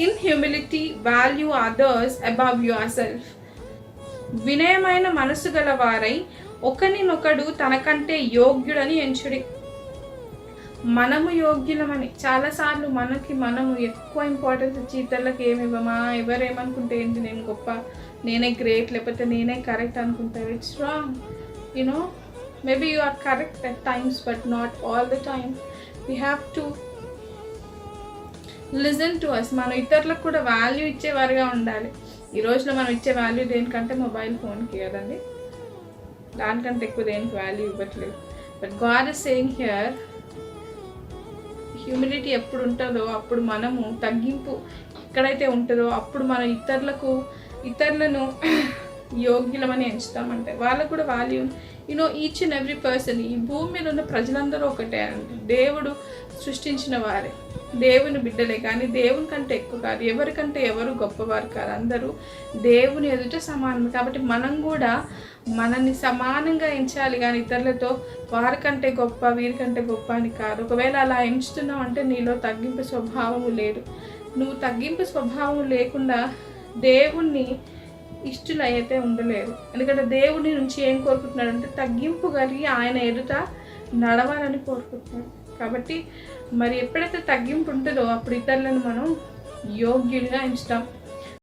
In humility value others above yourself. వినయమైన మనసు గల వారై ఒకరినొకడు తనకంటే యోగ్యుడని ఎంచుడి. మనము యోగ్యులమని చాలాసార్లు మనము ఎక్కువ ఇంపార్టెన్స్ ఇచ్చి ఇతరులకు ఏమి ఇవ్వమా, ఎవరేమనుకుంటే ఏంటి, నేను గొప్ప, నేనే గ్రేట్, లేకపోతే నేనే కరెక్ట్ అనుకుంటారు. It's wrong. You know, maybe you are correct at times but not all the time. We have to listen to us. మనం ఇతరులకు కూడా వాల్యూ ఇచ్చేవారుగా ఉండాలి. ఈ రోజులో మనం ఇచ్చే వాల్యూ దేనికంటే మొబైల్ ఫోన్కి కదండి, దానికంటే ఎక్కువ దేనికి వాల్యూ ఇవ్వట్లేదు. But God is saying here, humility ఎప్పుడు ఉంటుందో అప్పుడు మనము తగ్గింపు ఎక్కడైతే ఉంటుందో అప్పుడు మనం ఇతరులను యోగ్యులమని ఎంచుతామంటే వాళ్ళకు కూడా value. Each and every person, ఈ భూమి మీద ఉన్న ప్రజలందరూ ఒకటే అండి. దేవుడు సృష్టించిన వారే, దేవుని బిడ్డలే, కానీ దేవుని కంటే ఎక్కువ కాదు, ఎవరికంటే ఎవరు గొప్పవారు కాదు, అందరూ దేవుని ఎదుట సమానం. కాబట్టి మనం కూడా మనల్ని సమానంగా ఎంచాలి, కానీ ఇతరులతో వారికంటే గొప్ప వీరికంటే గొప్ప అని కాదు. ఒకవేళ అలా ఎంచుతున్నావు అంటే నీలో తగ్గింపు స్వభావము లేదు. నువ్వు తగ్గింపు స్వభావం లేకుండా దేవుణ్ణి ఇష్టలైతే ఉండలేరు. ఎందుకంటే దేవుడి నుంచి ఏం కోరుకుంటున్నాడు అంటే తగ్గింపు కలిగి ఆయన ఎదుట నడవాలని కోరుకుంటున్నాడు. కాబట్టి మరి ఎప్పుడైతే తగ్గింపు ఉంటుందో అప్పుడు ఇతరులను మనం యోగ్యులుగా ఎంచుతాం.